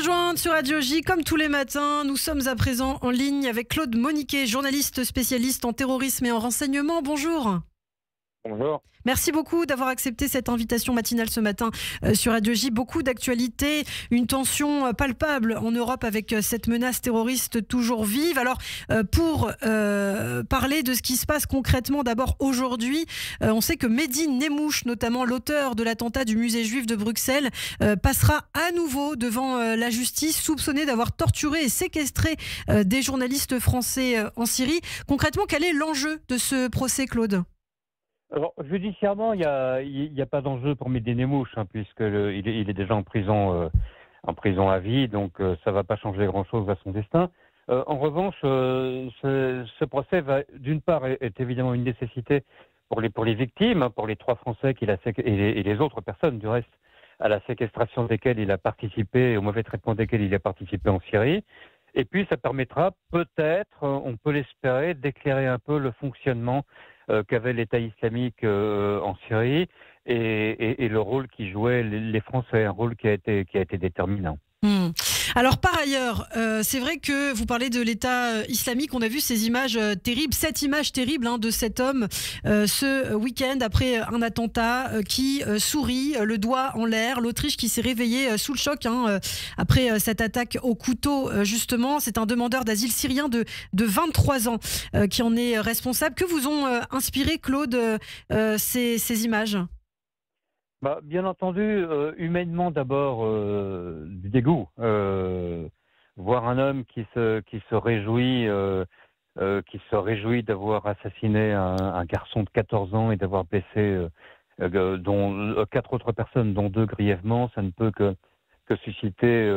rejoindre sur Radio J comme tous les matins. Nous sommes à présent en ligne avec Claude Moniquet, journaliste spécialiste en terrorisme et en renseignement. Bonjour. Bonjour. Merci beaucoup d'avoir accepté cette invitation matinale ce matin sur Radio J. Beaucoup d'actualités, une tension palpable en Europe avec cette menace terroriste toujours vive. Alors, pour parler de ce qui se passe concrètement, d'abord aujourd'hui, on sait que Mehdi Nemmouche, notamment l'auteur de l'attentat du musée juif de Bruxelles, passera à nouveau devant la justice, soupçonné d'avoir torturé et séquestré des journalistes français en Syrie. Concrètement, quel est l'enjeu de ce procès, Claude ? Alors, judiciairement, il y a pas d'enjeu pour Mehdi Nemmouche, puisqu'il est déjà en prison à vie, donc ça va pas changer grand-chose à son destin. En revanche, ce procès d'une part, est évidemment une nécessité pour les victimes, pour les 3 Français et les autres personnes, du reste, à la séquestration desquelles il a participé, au mauvais traitement desquelles il a participé en Syrie. Et puis, ça permettra peut-être, on peut l'espérer, d'éclairer un peu le fonctionnement qu'avait l'État islamique en Syrie et le rôle qu'y jouaient les Français, un rôle qui a été déterminant. Alors par ailleurs, c'est vrai que vous parlez de l'État islamique, on a vu ces images terribles, cette image terrible de cet homme ce week-end après un attentat qui sourit, le doigt en l'air, l'Autriche qui s'est réveillée sous le choc après cette attaque au couteau justement. C'est un demandeur d'asile syrien de 23 ans qui en est responsable. Que vous ont inspiré, Claude, ces images ? Bien entendu, humainement d'abord, du dégoût. Voir un homme qui se réjouit d'avoir assassiné un garçon de 14 ans et d'avoir blessé dont 4 autres personnes, dont 2 grièvement, ça ne peut que susciter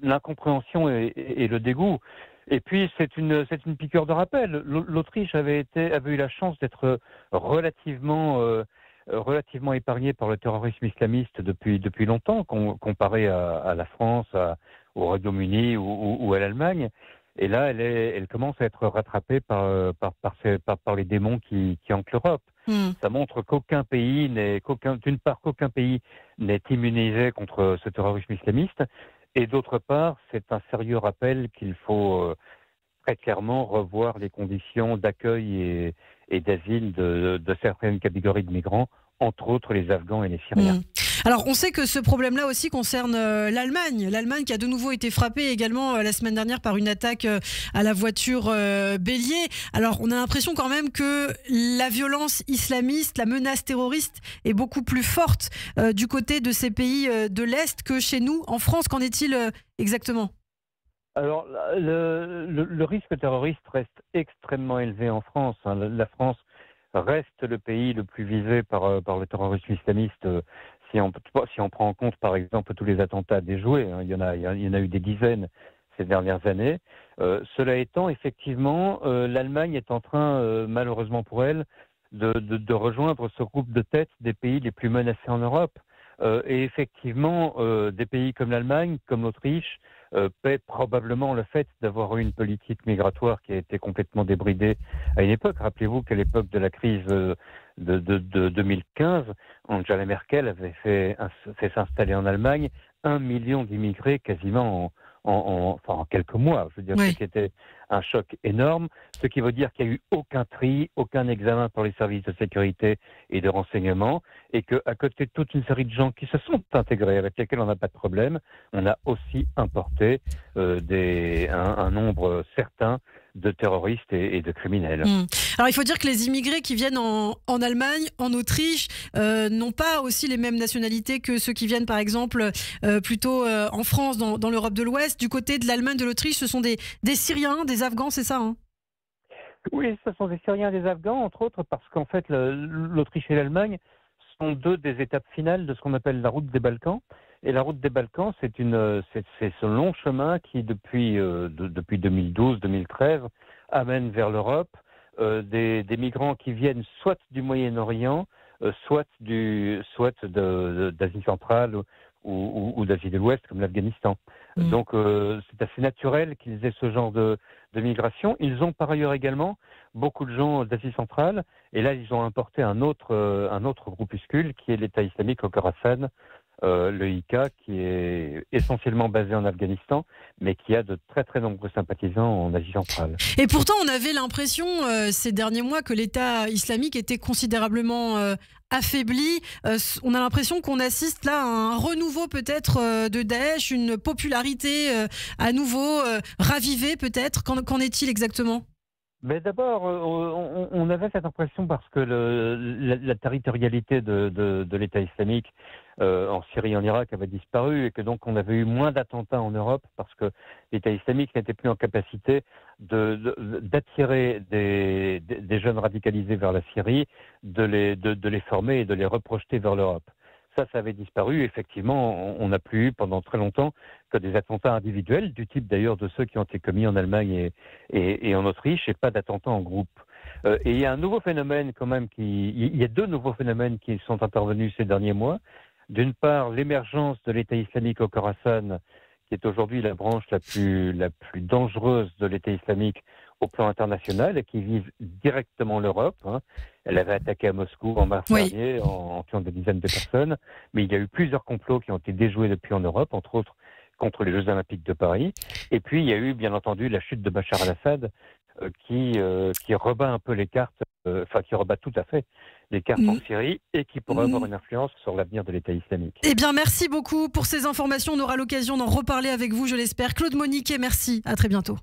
l'incompréhension et le dégoût. Et puis c'est une piqûre de rappel. L'Autriche avait eu la chance d'être relativement épargnée par le terrorisme islamiste depuis longtemps, comparé à la France, au Royaume-Uni ou à l'Allemagne. Et là, elle commence à être rattrapée par les démons qui hantent l'Europe. Ça montre qu'aucun pays n'est immunisé contre ce terrorisme islamiste. Et d'autre part, c'est un sérieux rappel qu'il faut très clairement revoir les conditions d'accueil et d'asile de certaines catégories de migrants, entre autres les Afghans et les Syriens. Alors, on sait que ce problème-là aussi concerne l'Allemagne. L'Allemagne qui a de nouveau été frappée également la semaine dernière par une attaque à la voiture bélier. Alors, on a l'impression quand même que la violence islamiste, la menace terroriste est beaucoup plus forte du côté de ces pays de l'Est que chez nous. En France, qu'en est-il exactement ? Alors, le risque terroriste reste extrêmement élevé en France. La France reste le pays le plus visé par le terrorisme islamiste. Si on prend en compte, par exemple, tous les attentats déjoués, il y en a eu des dizaines ces dernières années. Cela étant, effectivement, l'Allemagne est en train, malheureusement pour elle, de rejoindre ce groupe de tête des pays les plus menacés en Europe. Et effectivement, des pays comme l'Allemagne, comme l'Autriche, paient probablement le fait d'avoir eu une politique migratoire qui a été complètement débridée à une époque. Rappelez-vous qu'à l'époque de la crise de 2015, Angela Merkel avait fait s'installer en Allemagne 1 million d'immigrés quasiment en quelques mois. Je veux dire, oui. C'était un choc énorme, ce qui veut dire qu'il n'y a eu aucun tri, aucun examen pour les services de sécurité et de renseignement, et qu'à côté de toute une série de gens qui se sont intégrés, avec lesquels on n'a pas de problème, on a aussi importé un nombre certain de terroristes et de criminels. Alors il faut dire que les immigrés qui viennent en Allemagne, en Autriche, n'ont pas aussi les mêmes nationalités que ceux qui viennent par exemple plutôt en France, dans l'Europe de l'Ouest. Du côté de l'Allemagne, de l'Autriche, ce sont des Syriens, des Afghans, c'est ça Oui, ce sont des Syriens et des Afghans, entre autres, parce qu'en fait l'Autriche et l'Allemagne sont 2 des étapes finales de ce qu'on appelle la route des Balkans. Et la route des Balkans, c'est ce long chemin qui, depuis 2012-2013, amène vers l'Europe des migrants qui viennent soit du Moyen-Orient, soit d'Asie centrale ou d'Asie de l'Ouest, comme l'Afghanistan. Donc, c'est assez naturel qu'ils aient ce genre de migration. Ils ont par ailleurs également beaucoup de gens d'Asie centrale, et là, ils ont importé un autre groupuscule qui est l'État islamique au Khorasan, le IK, qui est essentiellement basé en Afghanistan, mais qui a de très très nombreux sympathisants en Asie centrale. Et pourtant, on avait l'impression ces derniers mois que l'État islamique était considérablement affaibli. On a l'impression qu'on assiste là à un renouveau peut-être de Daesh, une popularité à nouveau ravivée peut-être. Qu'en est-il exactement ? Mais d'abord, on avait cette impression parce que la territorialité de l'État islamique en Syrie et en Irak avait disparu et que donc on avait eu moins d'attentats en Europe parce que l'État islamique n'était plus en capacité d'attirer des jeunes radicalisés vers la Syrie, de les former et de les reprojeter vers l'Europe. Ça avait disparu. Effectivement, on n'a plus eu pendant très longtemps que des attentats individuels, du type d'ailleurs de ceux qui ont été commis en Allemagne et en Autriche, et pas d'attentats en groupe. Et il y a un nouveau phénomène quand même, il y a deux nouveaux phénomènes qui sont intervenus ces derniers mois. D'une part, l'émergence de l'État islamique au Khorasan, qui est aujourd'hui la branche la plus dangereuse de l'État islamique au plan international et qui vise directement l'Europe. Elle avait attaqué à Moscou en mars dernier en tuant des dizaines de personnes, mais il y a eu plusieurs complots qui ont été déjoués depuis en Europe, entre autres contre les Jeux Olympiques de Paris. Et puis il y a eu bien entendu la chute de Bachar al-Assad qui rebat un peu les cartes, qui rebat tout à fait les cartes en Syrie et qui pourrait avoir une influence sur l'avenir de l'État islamique. Eh bien, merci beaucoup pour ces informations. On aura l'occasion d'en reparler avec vous, je l'espère. Claude Moniquet, merci. À très bientôt.